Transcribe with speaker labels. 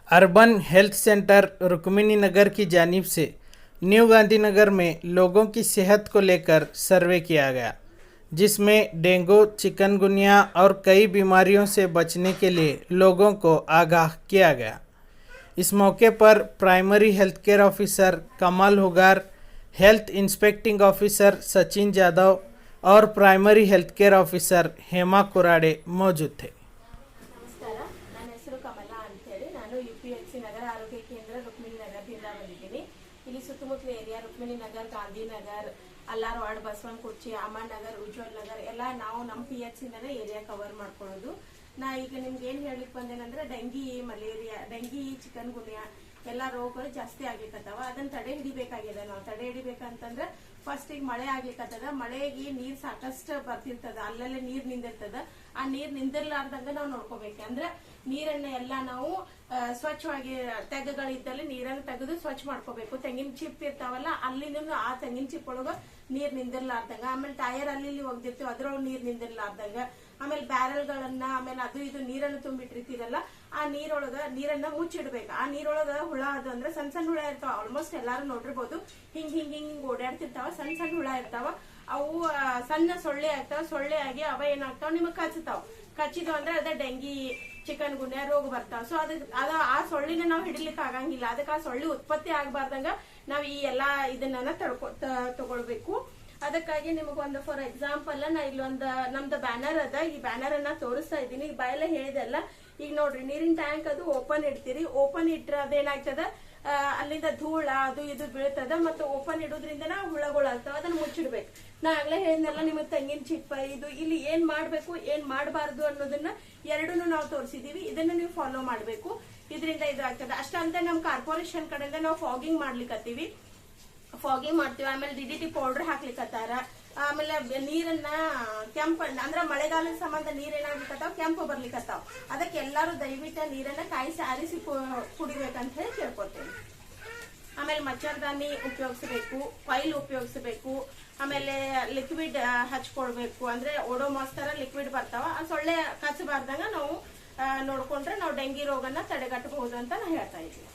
Speaker 1: Urban health centre Rukmini नगर की जानिब से न्यू गांधीनगर में लोगों की सेहत को लेकर सर्वे किया गया, जिसमें डेंगू, चिकनगुनिया और कई बीमारियों से बचने के लिए लोगों को आगाह किया गया। इस मौके पर primary health care officer Kamal Hugar, health inspecting officer Sachin Jadhav और primary health care officer Hema Kurade मौजूद थे।
Speaker 2: ನಮಸ್ಕಾರ, ನನ್ನ ಹೆಸರು ಕಮಲಾ ಅಂತ ಹೇಳಿ. ನಾನು UPHC ನಗರ ಆರೋಗ್ಯ ಕೇಂದ್ರ ರುಕ್ಮಿಣಿ ನಗರದಿಂದ ಬಂದಿದ್ದೀನಿ. ಇಲ್ಲಿ ಸುತ್ತಮುತ್ತಲ ಏರಿಯಾ ರುಕ್ಮಿಣಿ ನಗರ್, ಗಾಂಧಿನಗರ್, ಅಲ್ಲಾರ್ ವಾರ್ಡ್, ಬಸವನಕುರ್ಚಿ, ಅಮನ್ ನಗರ್, ಉಜ್ವಲ್ ನಗರ್ ಎಲ್ಲ ನಾವು ನಮ್ಮ PHC ಇಂದನೇ ಏರಿಯಾ ಕವರ್ ಮಾಡ್ಕೊಳ್ಳೋದು. ನಾ ಈಗ ನಿಮ್ಗೆ ಏನ್ ಹೇಳಿಕ್ ಬಂದೇನಂದ್ರೆ ಡೆಂಗಿ, ಮಲೇರಿಯಾ, ಡೆಂಗಿ, ಚಿಕನ್ ಗುನ್ಯಾ ಎಲ್ಲ ರೋಗಗಳು ಜಾಸ್ತಿ ಆಗ್ಲಿಕ್ಕತ್ತವ. ಅದನ್ನ ತಡೆ ಹಿಡಿಬೇಕಾಗಿದೆ. ನಾವು ತಡೆ ಹಿಡಿಬೇಕಂತಂದ್ರೆ ಫಸ್ಟ್ ಈಗ ಮಳೆ ಆಗ್ಲಿಕ್ಕತ್ತದ. ಮಳೆಗೆ ನೀರ್ ಸಾಕಷ್ಟು ಬರ್ತಿರ್ತದ, ಅಲ್ಲಲ್ಲೇ ನೀರ್ ನಿಂದಿರ್ತದ. ಆ ನೀರ್ ನಿಂದಿರ್ಲಾರ್ದಂಗ ನಾವು ನೋಡ್ಕೋಬೇಕು. ಅಂದ್ರೆ ನೀರನ್ನ ಎಲ್ಲ ನಾವು ಸ್ವಚ್ಛವಾಗಿ ತೆಗ್ಗಳಿದ್ದಲ್ಲಿ ನೀರನ್ನು ತೆಗೆದು ಸ್ವಚ್ಛ ಮಾಡ್ಕೋಬೇಕು. ತೆಂಗಿನ ಚಿಪ್ ಇರ್ತಾವಲ್ಲ, ಅಲ್ಲಿನೂ ಆ ತೆಂಗಿನ ಚಿಪ್ ಒಳಗ ನೀರ್ ನಿಂದಿರ್ಲಾರ್ದಂಗ, ಆಮೇಲೆ ಟೈರ್ ಅಲ್ಲಿ ಒಗ್ದಿರ್ತೀವಿ ಅದ್ರೊಳಗೆ ನೀರ್ ನಿಂದಿರ್ಲಾರ್ದಂಗ, ಆಮೇಲೆ ಬ್ಯಾರಲ್ ಗಳನ್ನ, ಆಮೇಲೆ ಅದು ಇದು ನೀರನ್ನು ತುಂಬಿಟ್ಟಿರ್ತೀರಲ್ಲ, ಆ ನೀರನ್ನ ಮುಚ್ಚಿಡ್ಬೇಕು. ಆ ನೀರೊಳಗ ಹುಳ ಅದು ಅಂದ್ರೆ ಸಣ್ಣ ಸಣ್ಣ ಹುಳ ಇರ್ತಾವ. ಆಲ್ಮೋಸ್ಟ್ ಎಲ್ಲಾರು ನೋಡಿರ್ಬೋದು. ಹಿಂಗ್ ಓಡಾಡ್ತಿರ್ತಾವ, ಸಣ್ಣ ಸಣ್ಣ ಹುಳ ಇರ್ತಾವ. ಅವು ಸಣ್ಣ ಸೊಳ್ಳೆ ಆಗ್ತಾವ. ಸೊಳ್ಳೆ ಆಗಿ ಅವ ಏನಾಗ್ತಾವ, ನಿಮಗ್ ಕಚ್ಚತಾವ. ಕಚ್ಚಿದ್ವು ಅಂದ್ರೆ ಅದ ಡೆಂಗಿ, ಚಿಕನ್ ಗುನ್ಯಾ ರೋಗ ಬರ್ತಾವ. ಸೊ ಆ ಸೊಳ್ಳಿನ ನಾವು ಹಿಡಿಲಿಕ್ಕೆ ಆಗಂಗಿಲ್ಲ. ಅದಕ್ಕೆ ಆ ಸೊಳ್ಳಿ ಉತ್ಪತ್ತಿ ಆಗಬಾರ್ದಂಗ ನಾವ್ ಈ ಎಲ್ಲಾ ಇದನ್ನ ತಗೊಳ್ಬೇಕು. ಅದಕ್ಕಾಗಿ ನಿಮಗೊಂದು ಫಾರ್ ಎಕ್ಸಾಂಪಲ್ ನಾ ಇಲ್ಲೊಂದು ನಮ್ದು ಬ್ಯಾನರ್ ಅದ. ಈ ಬ್ಯಾನರ್ ಅನ್ನ ತೋರಿಸ್ತಾ ಇದ್ದೀನಿ. ಈಗ ಬಾಯೆಲ್ಲ ಹೇಳಿದೆಲ್ಲ. ಈಗ ನೋಡ್ರಿ, ನೀರಿನ ಟ್ಯಾಂಕ್ ಅದು ಓಪನ್ ಇಡ್ತೀರಿ. ಓಪನ್ ಇಟ್ರೆ ಅದೇನಾಗ್ತದ, ಅಲ್ಲಿಂದ ಧೂಳ ಅದು ಇದು ಬೀಳ್ತದ. ಮತ್ತೆ ಓಪನ್ ಇಡೋದ್ರಿಂದ ಹುಳಗಳು ಆಗ್ತಾವ. ಅದನ್ನ ಮುಚ್ಚಿಡ್ಬೇಕು. ನಾ ಆಗ್ಲೇ ಹೇಳಿದ್ನಲ್ಲ ನಿಮಗ್ ತೆಂಗಿನ ಚಿಪ್ಪ ಇದು ಇಲ್ಲಿ ಏನ್ ಮಾಡ್ಬೇಕು, ಏನ್ ಮಾಡಬಾರ್ದು ಅನ್ನೋದನ್ನ ಎರಡನ್ನೂ ನಾವು ತೋರಿಸಿದೀವಿ. ಇದನ್ನ ನೀವು ಫಾಲೋ ಮಾಡ್ಬೇಕು. ಇದರಿಂದ ಇದು ಆಗ್ತದೆ. ಅಷ್ಟಂತ ನಮ್ ಕಾರ್ಪೊರೇಷನ್ ಕಡೆಯಿಂದ ನಾವು ಫಾಗಿಂಗ್ ಮಾಡ್ಲಿಕ್ಕತ್ತೀವಿ. ಫಾಗಿಂಗ್ ಮಾಡ್ತೀವಿ. ಆಮೇಲೆ DDT ಪೌಡರ್ ಹಾಕ್ಲಿಕ್ಕತ್ತಾರ. ಆಮೇಲೆ ನೀರನ್ನ ಕೆಂಪ ಅಂದ್ರ ಮಳೆಗಾಲದ ಸಂಬಂಧ ನೀರ್ ಏನಾಗ್ಲಿಕ್ಕತ್ತಾವ, ಕೆಂಪು ಬರ್ಲಿಕ್ಕತ್ತಾವ. ಅದಕ್ಕೆ ಎಲ್ಲಾರು ದಯವಿಟ್ಟು ನೀರನ್ನ ಕಾಯಿಸಿ ಆರಿಸಿ ಕುಡಿಬೇಕಂತ ಹೇಳಿ ಕೇಳ್ಕೊತೇವೆ. ಆಮೇಲೆ ಮಚ್ಚರ್ದಾನಿ ಉಪಯೋಗಿಸಬೇಕು, ಫೈಲ್ ಉಪಯೋಗಿಸಬೇಕು. ಆಮೇಲೆ ಲಿಕ್ವಿಡ್ ಹಚ್ಕೊಳ್ಬೇಕು. ಅಂದ್ರೆ ಓಡೋಮಾಸ್ ತರ ಲಿಕ್ವಿಡ್ ಬರ್ತಾವ. ಆ ಸೊಳ್ಳೆ ಕಚ್ಚಬಾರ್ದಂಗ ನಾವು ನೋಡ್ಕೊಂಡ್ರೆ ನಾವು ಡೆಂಗಿ ರೋಗನ ತಡೆಗಟ್ಟಬಹುದು ಅಂತ ನಾ ಹೇಳ್ತಾ ಇದ್ದೀನಿ.